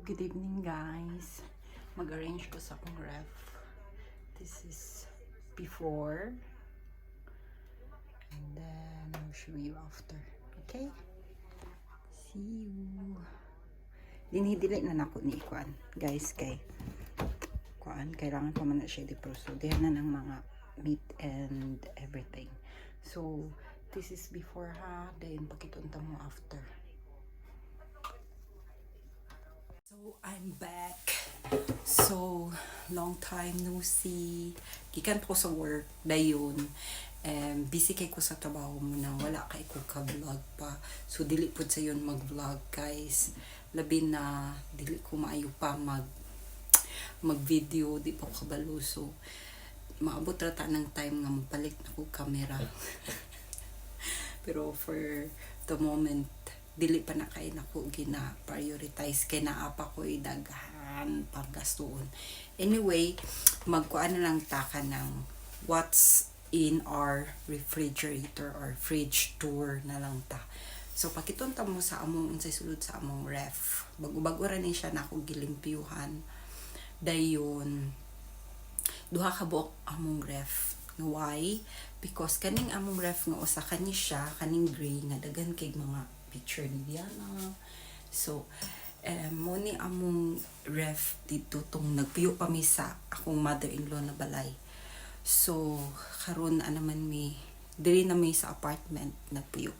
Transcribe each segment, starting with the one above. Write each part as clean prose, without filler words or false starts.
Good evening guys. Mag-arrange ko sa akong ref. This is before and then I'll show you after. Okay? See you. Dinidili na nako ni kuan. Guys, kay kuan kailangan pa man na siya di-proso. Diyan na ng mga meat and everything. So, this is before ha. Then pakitunta mo after. So, I'm back. So, long time no see. Gikan ko sa work, dayon. Busy kay ko sa trabaho mo na wala kay ko ka-vlog pa. So, dili po sa yun mag-vlog, guys. Labi na, dili ko maayo pa mag-video, di pa ko kabalo. So, maabot rata ng time nga mapalit na ko camera. Pero for the moment, dili pa na kay nako gina-prioritize kay naapa ko daghan panggastuon. Anyway, magkuan na lang taka ng what's in our refrigerator or fridge tour na lang ta. So pakitunta mo sa among unsay sulod sa among ref. Bago-bago ra ni siya nako gilimpyuhan. Dayon duha ka buok among ref. Why? Because kaning among ref nga usa kani siya kaning gray nga daghan kay mga picture ni Diana. So, mo ni among ref dito tong nagpuyo pa mi sa akong mother-in-law na balay. So, karon naman mi diri na mi sa apartment nagpuyo.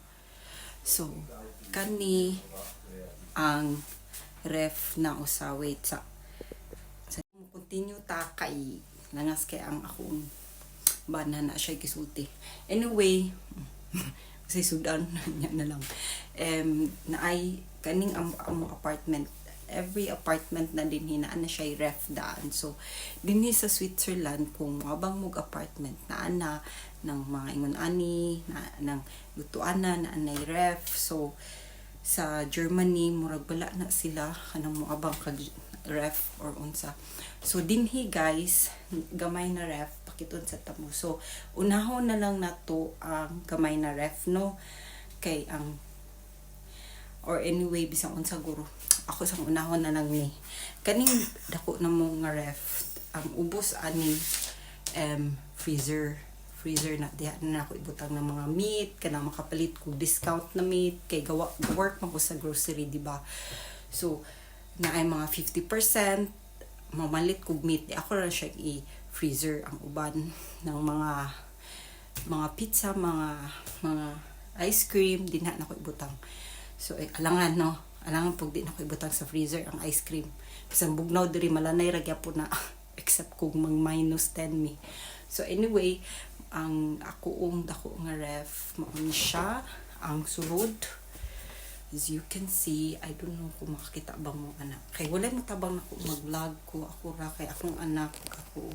So, kani ang ref na usa wait sa continue ta kay langas kay ang akong bana na siya gisulti. Anyway, kasi sudan niya na lang. Na ay kaning among apartment, every apartment na din hinaan na siya ref daan. So dinhi sa Switzerland kung mabang mog apartment na ana ng mga ingon ani na ng lutuan na anay ref. So sa Germany murag bala na sila kanang moabang kag ref or unsa. So dinhi guys, gamay na ref pakiton sa tamo. So unahon na lang nato ang gamay na ref no kay ang or anyway bisang unsa guro. Ako sang unahon na lang ni kaning dako na mo nga ref ang ubos ani freezer na diha na ako ibutang ng mga meat kanang makapalit ko discount na meat kay gawa work man ko sa grocery di ba. So na ay mga 50% mamalit kog meat di ako ra siya i-freezer ang uban ng mga pizza, mga ice cream dinha na ko ibutang. So alangan no, alangan pug di na ko ibutang sa freezer ang ice cream. Bisan bugnaw diri malanay ra gyapon na except kung mang minus 10 mi. So anyway, ang akoong dako nga ref mao ni siya ang sulod. As you can see, I don't know kung makakita ba mo anak. Kay wala mo tabang ako mag-vlog ko. Ako ra kay akong anak. Ako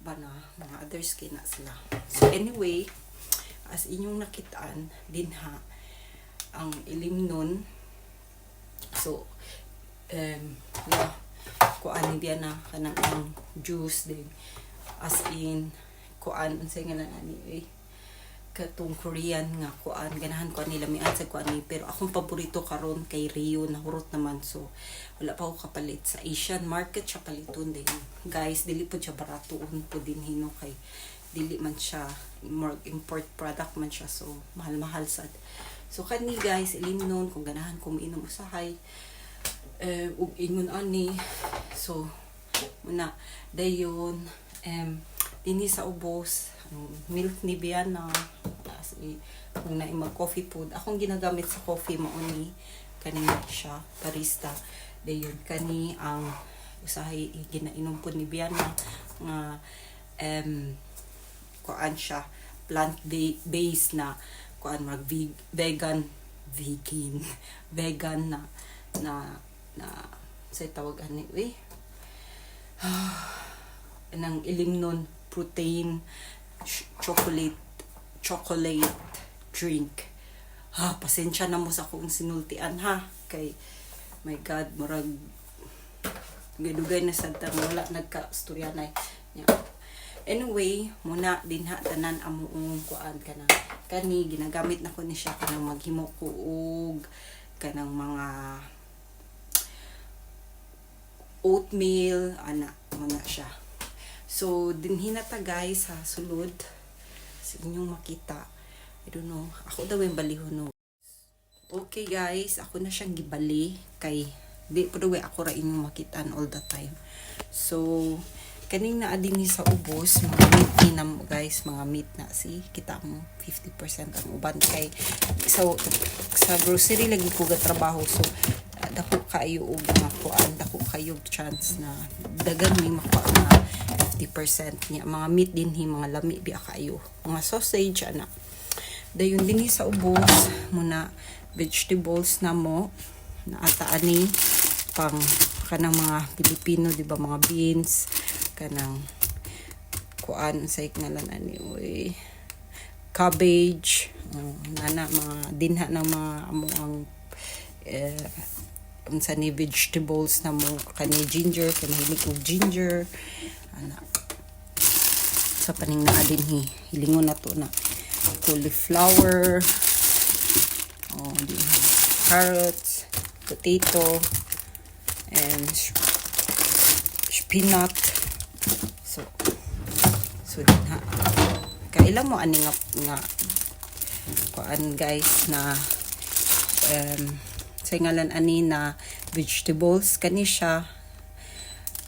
ba na mga others kay na sila. So anyway, as inyong nakitaan, dinha ang ilim nun. So, kuan ni biya na kanang ang juice din. As in, kuan, unsay nga lang ani katong Korean nga kuan ganahan ko nila mian sa kuan ni pero akong paborito karon kay Rio na hurot naman. So wala pa ako kapalit sa Asian market siya paliton din guys. Dili po siya baratoon po din hino kay dili man siya more import product man siya. So mahal sad. So kani guys ilimnon kung ganahan ko miinom usahay ug ingon ani. So muna dayon dinhi sa ubos milk ni Biana as kung na mag coffee food akong ginagamit sa coffee mao ni kani siya barista dayon kani ang usahay ginainom po ni Biana nga kuan siya plant based na kuan mag vegan na say tawag ani nang ilimnon protein chocolate drink. Pasensya na mo sa akong sinultian ha. Kay my God, murag dugay na sad wala nagka-storyanay. Anyway, muna dinha tanan amuong kuan kani ginagamit nako ni siya kanang maghimo ko og kanang mga oatmeal ana muna siya. So dinhi na ta guys sa sulod sa inyong makita. I don't know, ako daw yung balihon. Okay guys, ako na siyang gibali kay di po daw ako ra inyong makitaan all the time. So kaning naa dinhi sa ubos, mga meat na mo guys, mga meat na si kita mo 50% ang uban kay sa grocery lagi ko trabaho, so dako kayo og mga kuan, dako kayo chance na dagan may makuha nga 50% niya mga meat dinhi, mga lami biya kayo, mga sausage ana. Dayon dinhi sa ubos muna vegetables na mo na ata ani pang kanang mga Pilipino, di ba, mga beans, kanang kuan sa ngalan ani oy cabbage, nana mga dinha ng mga amo ang unsa ni vegetables na mo kani ginger, kani hilig og ginger ana sa paning naa dinhi hilingon na to na cauliflower, dinha carrots, potato, and spinach. So dinha kailan mo ani nga kuan guys na sa ngalan ani na vegetables kani siya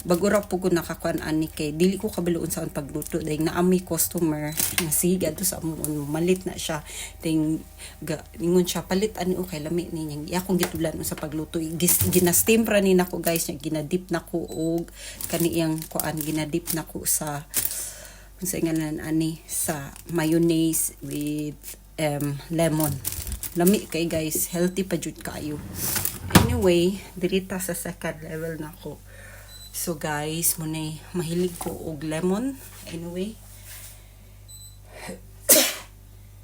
bagura po ko nakakuan ani kay dili ko kabaluon sa pagluto dahil naami customer nga siga to sa amon malit na siya ding ningon siya palit ani okay lami ninyang iya kong gitulan sa pagluto gina-steam ra ni nako guys nya ginadip nako og kaniyang kuan ginadip nako sa unsa ngalan ani sa mayonnaise with lemon. Lami kay guys, healthy pa jud kayo. Anyway, dirita sa second level nako. So guys, munay mahilig ko og lemon. Anyway.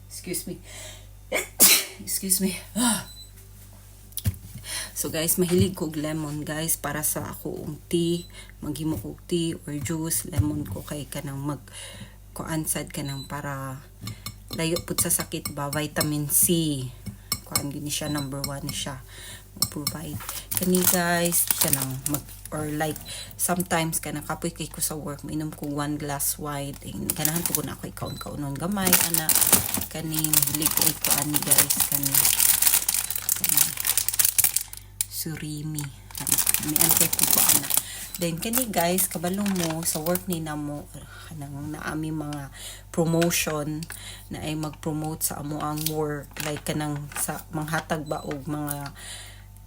Excuse me. Excuse me. So guys, mahilig ko og lemon guys para sa ako og tea, maghimo ko og tea or juice, lemon ko kay kanang mag kuansad kanang para layo pud sa sakit ba, vitamin C. Kuan gini siya, number 1 siya. Provide kani guys kanang mag or like sometimes kanang kapoy kay ko sa work mainom ko 1 glass wine ganahan ko na ako ikaon-kaunon gamay ana kani mahilig ko ito ani guys kani surimi ani antay ko po ana. Then kani guys kabalo mo sa work ni namo kanang naami mga promotion na ay mag-promote sa amo ang work like kanang sa manghatag ba og mga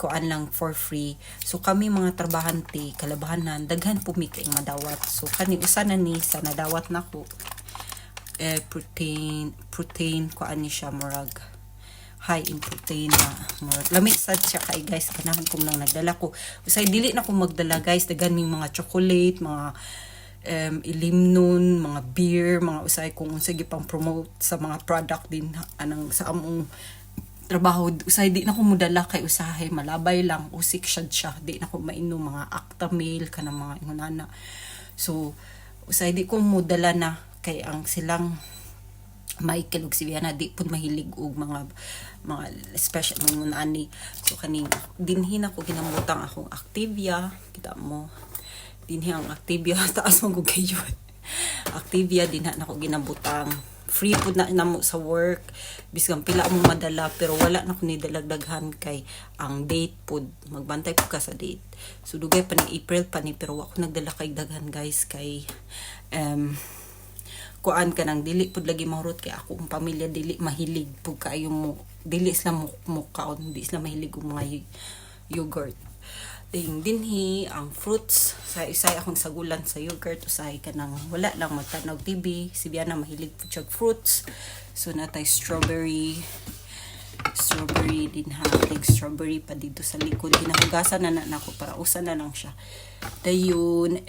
kuan lang for free. So kami mga trabahante kalabahanan daghan po mi kay madawat. So kani usa na ni sa nadawat nako protein kuan ni siya murag high in protein na murag lami sad siya kay guys ganahan ko nang nagdala ko. Usay dili na ko magdala guys daghan ming mga chocolate, mga ilimnon, mga beer, mga usay kung unsa gipang promote sa mga product din anang sa among trabaho. Usay di na ko mudala kay usahay malabay lang usik siya di na ko mainom mga Actamil kanang mga ingonana. So usay di ko mudala na kay ang silang Michael ug si Viana di pud mahilig og mga special mga ani. So kaning dinhi na ko ginamutang akong Activia, kita mo dinhi ang Activia taas mo kayo. Activia din na ko ginabutang free pud na namo sa work biskan pila mo madala pero wala na ko ni dalagdaghan kay ang date pud magbantay pud ka sa date. So dugay pa ni April pa ni pero wa ko nagdala kay daghan guys kay kuan ka nang dili pud lagi mahurot kay ako ang pamilya dili mahilig pud kaayo mo dili sila mo kaon di sila mahilig og mga yogurt. Dinhi ang fruits sa isay akong sagulan sa yogurt usay kanang wala lang magtanaw TV si Biana mahilig pud siya fruits. So natay strawberry din ha, strawberry pa dito sa likod ginahugasan na nako para usa na lang siya. Dayon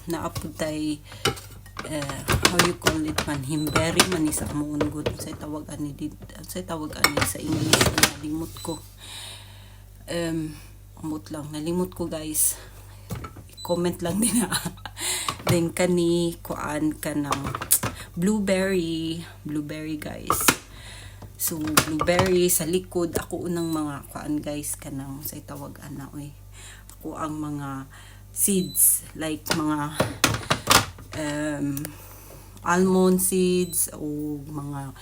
naapod tay how you call it man, himberry man ni sa among good say tawag ani sa English nalimot ko nalimot ko guys, comment lang din na. Then kani kuan kanang blueberry guys. So blueberry sa likod ako unang mga kuan guys kanang say tawag ana oy ako ang mga seeds like mga almond seeds o mga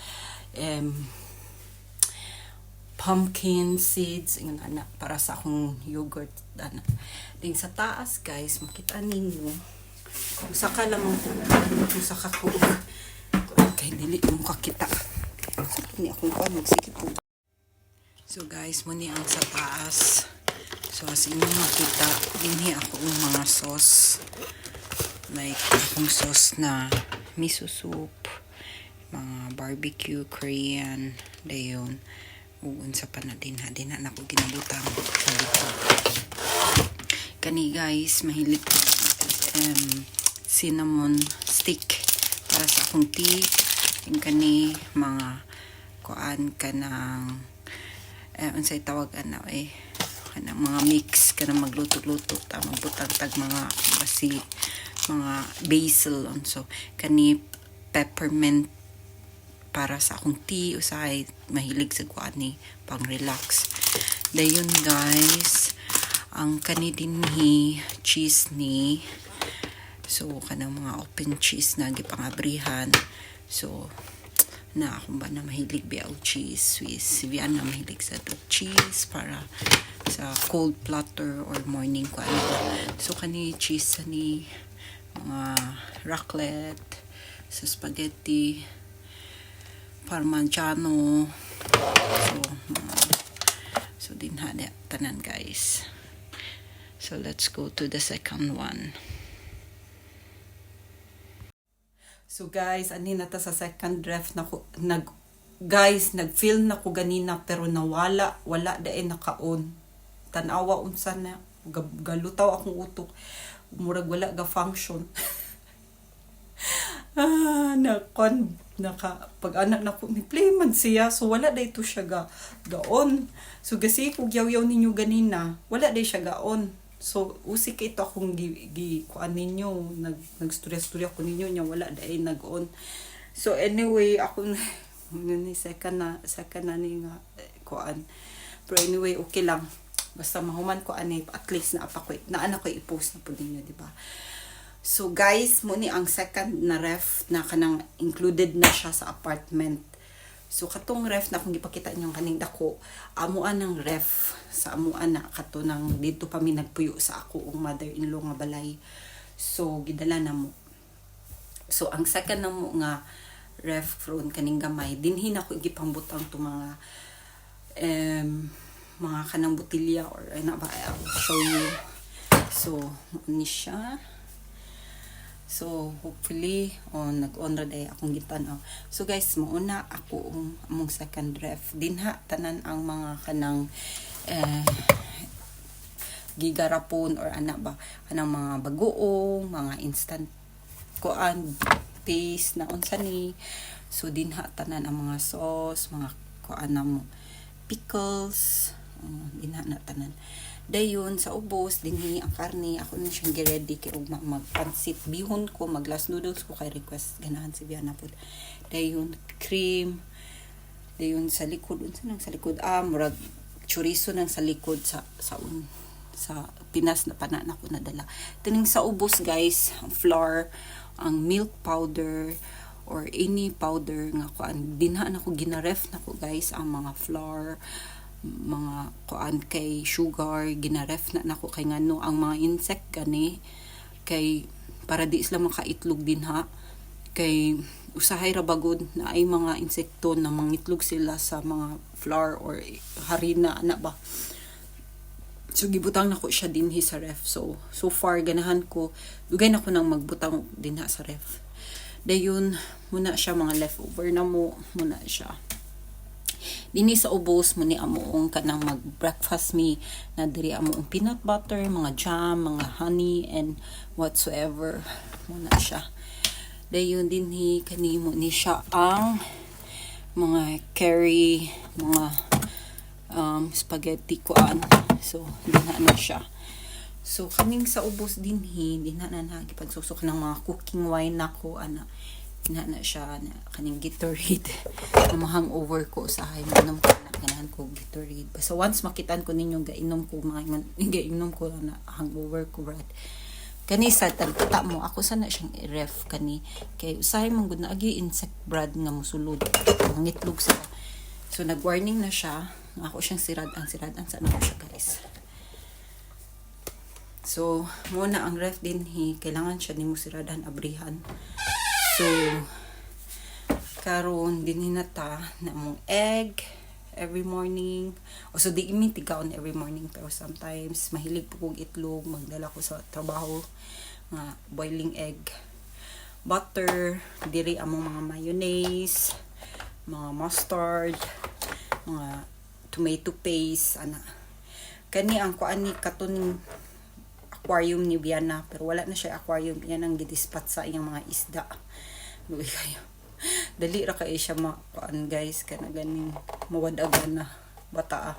pumpkin seeds ana para sa akong yogurt ana. Din sa taas guys makita ninyo kung saka lamang kung saka ko kay dili mo kakita sa kini akong magsikip ko. So guys muni ang sa taas. So as inyo makita dinhi ako ang mga sauce like akong sauce na miso soup, mga barbecue Korean dayon uun sa panadin ha din na ako ginabutang kani guys mahilig cinnamon stick para sa akong tea yung kani mga kuan kanang unsay tawag ana kanang mga mix kanang magluto-luto ta magbutang tag mga basi mga basil so kani peppermint para sa akong tea usahay mahilig sa kuan ni pang relax dayon guys ang kani dinhi cheese ni so kanang mga open cheese na gipangabrihan so na akong ba na mahilig biaw cheese Swiss Vian na mahilig sa cheese para sa cold platter or morning kuan so kani cheese ni mga raclette sa spaghetti parmigiano so din hada tanan guys so let's go to the second one. So guys ani na ta sa second ref na ko guys nag-film na ko ganina pero wala dae naka-on tan-awa unsa na galutaw akong utok murag wala ga function pag anak na ko ni play man siya so wala day to siya gaon so gasi kog yaw ninyo ganina wala day siya gaon so usik ito akong kuan ninyo nag-storya ko ninyo nya wala day nag-on so anyway ako ni second na ni nga kuan pero anyway okay lang basta mahuman ko ani at least na anak ko i-post na po ninyo di ba. So guys muni ang second na ref na kanang included na siya sa apartment. So katong ref na kung gipakita niyo kaning dako amuan ng ref sa amuan na kato nang dito pa mi nagpuyo sa ako ung mother-in-law nga balay. So gidala na mo. So ang second na mo nga ref from kaning gamay dinhi na ko gipangbutang to mga kanang botilya or na ba I'll show you. So ni siya. So hopefully nag-on ra day akong gitan-aw. So guys mauna ako among second ref dinha tanan ang mga kanang gigarapon or ana ba kanang mga bagoong mga instant kuan paste na unsa ni so dinha tanan ang mga sauce mga kuan na mo pickles dinha na tanan dayon sa ubos dinhi ang karne ako na siyang gi-ready kay ug magpansit bihon ko maglas noodles ko kay request ganahan si Viana pod dayon cream dayon sa likod unsa nang sa likod murag chorizo nang sa likod sa Pinas na pana na ko nadala tining sa ubos guys ang flour ang milk powder or any powder nga kuan dinha na ko ginaref na ko guys ang mga flour mga kuan kay sugar ginaref na nako kay ngano ang mga insect gani kay para di sila makaitlog dinha kay usahay ra bagod na ay mga insekto na mangitlog sila sa mga flour or harina ana ba so gibutang nako siya dinhi sa ref so far ganahan ko dugay nako nang magbutang dinha sa ref dayon muna siya mga leftover na mo muna siya dinhi sa ubos mo ni amoong kanang mag breakfast me na diri amoong peanut butter mga jam mga honey and whatsoever muna siya dayon dinhi kanimo ni siya ang mga curry mga spaghetti kuan so dinha na siya so kaning sa ubos dinhi dinha na gipagsusok ng mga cooking wine nako ana dinha na siya na kaning Gatorade na ma-hangover ko sa hay minom ko na ganahan ko Gatorade so once makitan ko ninyo gainom ko na hangover ko brad Kani sa tagtata mo, ako sana siyang i-ref kani. Kay usahay man gud na agi insect brad nga mosulod. Mangitlog sila. So nag-warning na siya. Ako siyang siradan sa ako siya guys. So muna ang ref din kailangan siya nimo siradan abrihan. So karon din hinata na mong egg every morning. O so di imi tigaon every morning pero sometimes mahilig po kong itlog, magdala ko sa trabaho nga boiling egg, butter, diri among mga mayonnaise, mga mustard, mga tomato paste ana. Kani ang kuan ni katon aquarium ni Biana pero wala na siya aquarium, yan ang gidispat sa iyang mga isda. Luwi kayo. Dali ra kay siya kuan guys kana ganing mawadagan na bata.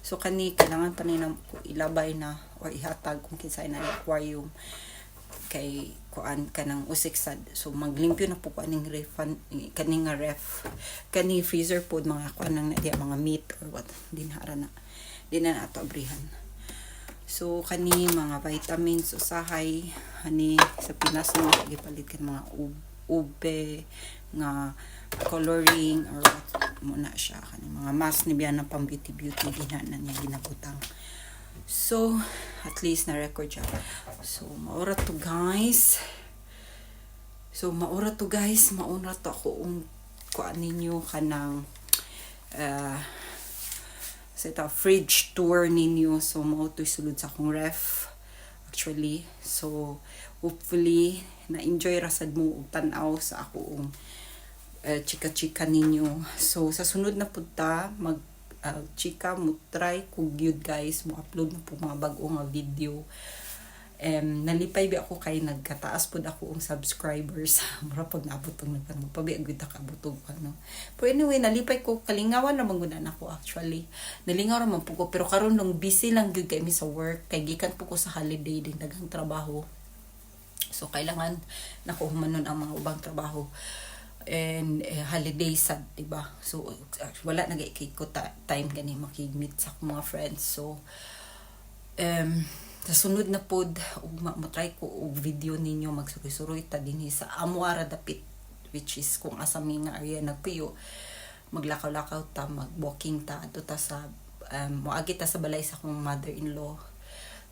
So kani kailangan pa nila ilabay na or ihatag kung kinsay na aquarium kay kuan kanang usiksad. So maglimpyo na po kaning kaning ref kani freezer pod mga kuan nang diya mga meat or what dinhara na ato abrihan. So kani mga vitamins usahay ani sa Pinas no gipalit kan mga ube nga coloring or what muna siya kani mga mask ni Biana pang beauty dinhanan niya ginabutang. So at least na record siya. So maura to guys. Mauna to ako kuan ninyo kanang sa fridge tour ninyo. So mao to'y sulod sa akong ref actually. So hopefully na-enjoy rasad mo og tan-aw sa akong chika-chika ninyo. So sa sunod na punta mag chika mo try ko gyud guys mo upload na po mga bag-o nga video. Nalipay bi ako kay nagkataas pod ako ang subscribers. Mura pag naabot og nagpabi gyud ka butog ano. Pero anyway nalipay ko kalingawan ra man gud ako actually. Nalingaw ra man po ko pero karon lang busy lang gyud kay mi sa work kay gikan po ko sa holiday din daghang trabaho. So kailangan nako humanon ang mga ubang trabaho and holiday sad diba. So wala nagay ko time gani makigmeet sa akong mga friends. So sa sunod na pod mo-try ko og video ninyo magsuroy-suroy ta dinhi sa Amuara Dapit which is kung asa mi nga area nagpuyo maglakaw-lakaw ta mag-walking ta adto ta sa moagi ta sa balay sa akong mother-in-law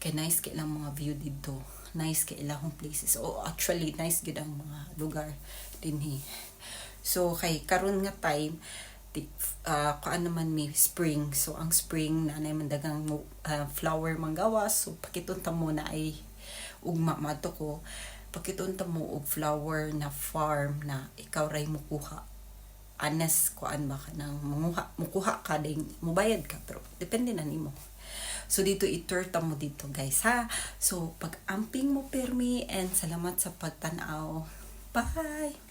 kay nice kay lang mga view dito, nice kay ilahong places. Actually nice gid ang mga lugar dinhi. So kay karon nga time kuan naman may spring. So ang spring na man dagang flower manggawas. So pakitunta mo na ay ugma mato ko. Pakitunta mo og flower na farm na ikaw ray mo kuha. Anas kuan ba ka nang mukuha ka ding mubayad ka pero depende na nimo. So dito iturta mo dito guys ha. So pag-amping mo permi and salamat sa pagtan-aw. Bye.